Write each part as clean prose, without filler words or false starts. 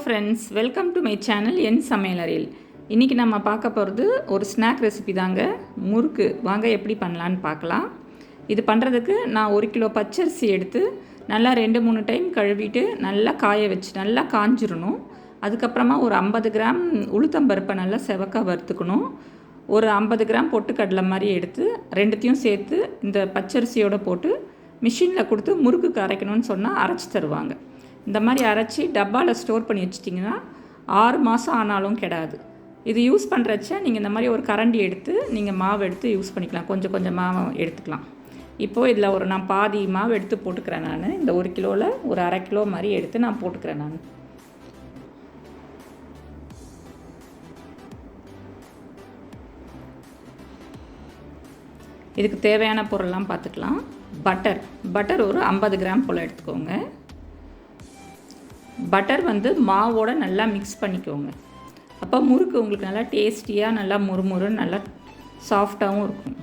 Friends, welcome to my channel என் சமையலறையில். இன்றைக்கி நம்ம பார்க்க போகிறது ஒரு ஸ்நாக் ரெசிபி தாங்க, முறுக்கு. வாங்க எப்படி பண்ணலான்னு பார்க்கலாம். இது பண்ணுறதுக்கு நான் 1 கிலோ பச்சரிசி எடுத்து நல்லா 2-3 டைம் கழுவிட்டு நல்லா காய வச்சு நல்லா காஞ்சிடணும். அதுக்கப்புறமா ஒரு 50 கிராம் உளுத்தம்பருப்பை நல்லா செவக்க வறுத்துக்கணும். ஒரு 50 கிராம் பொட்டுக்கடலை மாதிரி எடுத்து ரெண்டுத்தையும் சேர்த்து இந்த பச்சரிசியோடு போட்டு மிஷினில் கொடுத்து முறுக்குக்கு அரைக்கணும்னு சொன்னால் அரைச்சி தருவாங்க. இந்த மாதிரி அரைச்சி டப்பாவில் ஸ்டோர் பண்ணி வச்சிட்டிங்கன்னா 6 மாதம் ஆனாலும் கெடாது. இது யூஸ் பண்ணுறச்ச நீங்கள் இந்த மாதிரி ஒரு கரண்டி எடுத்து நீங்கள் மாவு எடுத்து யூஸ் பண்ணிக்கலாம். கொஞ்சம் கொஞ்சம் மாவு எடுத்துக்கலாம். இப்போது இதில் நான் பாதி மாவு எடுத்து போட்டுக்கிறேன். நான் இந்த 1 கிலோவில் ஒரு 1/2 கிலோ மாதிரி எடுத்து நான் போட்டுக்கிறேன். நான் இதுக்கு தேவையான பொருள்லாம் பார்த்துக்கலாம். பட்டர் ஒரு 50 கிராம் போல் எடுத்துக்கோங்க. பட்டர் மாவோடு நல்லா மிக்ஸ் பண்ணிக்கோங்க. அப்போ முறுக்கு உங்களுக்கு நல்லா டேஸ்டியாக நல்லா முறுமுறுன்னு நல்லா சாஃப்டாகவும் இருக்கும்.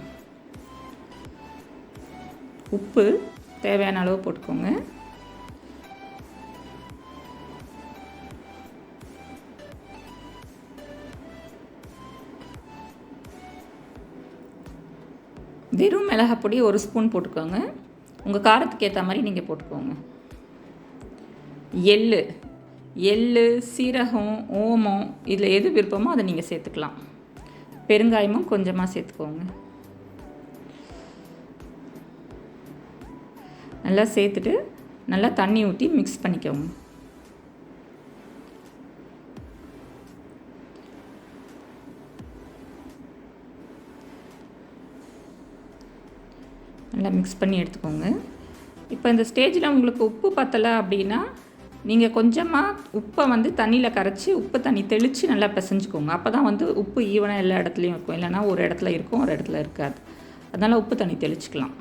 உப்பு தேவையான அளவு போட்டுக்கோங்க. வெறும் மிளகாப்பொடி 1 ஸ்பூன் போட்டுக்கோங்க. உங்கள் காரத்துக்கு ஏற்ற மாதிரி நீங்கள் போட்டுக்கோங்க. எள்ளு, சீரகம், ஓமம் இதில் எது விருப்பமோ அதை நீங்கள் சேர்த்துக்கலாம். பெருங்காயமும் கொஞ்சமாக சேர்த்துக்கோங்க. நல்லா சேர்த்துட்டு நல்லா தண்ணி ஊற்றி மிக்ஸ் பண்ணிக்கோங்க. நல்லா மிக்ஸ் பண்ணி எடுத்துக்கோங்க. இப்போ இந்த ஸ்டேஜில் உங்களுக்கு உப்பு பத்தலை அப்படின்னா நீங்கள் கொஞ்சமாக உப்பை தண்ணியில் கரைச்சி உப்பு தண்ணி தெளித்து நல்லா பிசைஞ்சுக்கோங்க. அப்போ தான் உப்பு ஈவனாக எல்லா இடத்துலையும் இருக்கும். இல்லைனா ஒரு இடத்துல இருக்கும், ஒரு இடத்துல இருக்காது. அதனால் உப்பு தண்ணி தெளிச்சிக்கலாம்.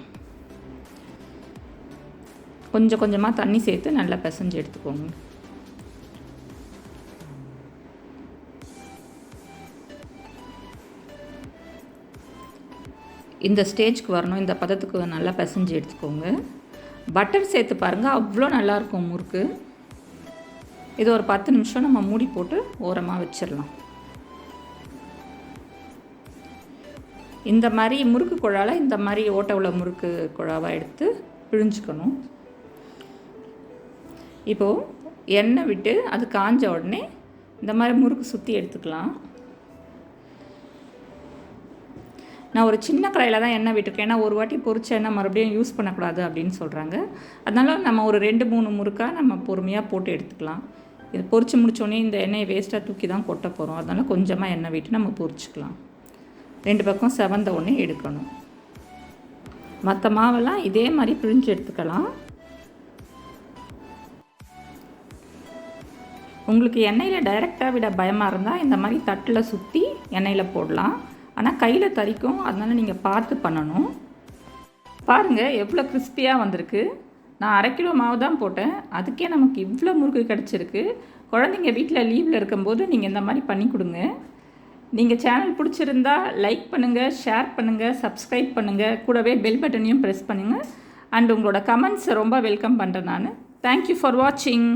கொஞ்சம் கொஞ்சமாக தண்ணி சேர்த்து நல்லா பிசைஞ்சு எடுத்துக்கோங்க. இந்த ஸ்டேஜ்க்கு வரணும். இந்த பதத்துக்கு நல்லா பிசைஞ்சு எடுத்துக்கோங்க. பட்டர் சேர்த்து பாருங்கள், அவ்வளோ நல்லாயிருக்கும் முறுக்கு. இது ஒரு 10 நிமிஷம் நம்ம மூடி போட்டு ஓரமாக வச்சிடலாம். இந்த மாதிரி முறுக்கு குழாவில் இந்த மாதிரி ஓட்டை உள்ள முறுக்கு குழாவாக எடுத்து பிழிஞ்சுக்கணும். இப்போது எண்ணெய் விட்டு அது காஞ்ச உடனே இந்த மாதிரி முறுக்கு சுற்றி எடுத்துக்கலாம். நான் ஒரு சின்ன கடாயில் தான் எண்ணெய் விட்டுருக்கேன். ஏன்னா ஒரு வாட்டி பொரிச்ச எண்ணெய் மறுபடியும் யூஸ் பண்ணக்கூடாது அப்படின்னு சொல்கிறாங்க. அதனால் நம்ம ஒரு 2-3 முறுக்காக நம்ம பொறுமையாக போட்டு எடுத்துக்கலாம். இது பொரிச்சு முடித்தோடனே இந்த எண்ணெயை வேஸ்ட்டாக தூக்கி தான் கொட்ட போகிறோம். அதனால் கொஞ்சமாக எண்ணெய் விட்டு நம்ம பொரிச்சிக்கலாம். 2 பக்கம் செவந்த உடனே எடுக்கணும். மற்ற மாவெல்லாம் இதே மாதிரி பிழிஞ்சு எடுத்துக்கலாம். உங்களுக்கு எண்ணெயில் டைரெக்டாக விட பயமாக இருந்தால் இந்த மாதிரி தட்டில் சுற்றி எண்ணெயில் போடலாம். ஆனால் கையில் தரிக்கும். அதனால் நீங்கள் பார்த்து பண்ணணும். பாருங்கள் எவ்வளோ கிறிஸ்பியாக வந்திருக்கு. நான் 1/2 கிலோ மாவு தான் போட்டேன். அதுக்கே நமக்கு இவ்வளோ முறுக்கு கிடச்சிருக்கு. குழந்தைங்க வீட்டில் லீவில் இருக்கும்போது நீங்கள் இந்த மாதிரி பண்ணி கொடுங்க. நீங்கள் சேனல் பிடிச்சிருந்தா லைக் பண்ணுங்கள், ஷேர் பண்ணுங்கள், சப்ஸ்கிரைப் பண்ணுங்கள். கூடவே பெல் பட்டனையும் ப்ரெஸ் பண்ணுங்கள். அண்ட் உங்களோட கமெண்ட்ஸை ரொம்ப வெல்கம் பண்ணுறேன் நான். தேங்க்யூ ஃபார் வாட்சிங்.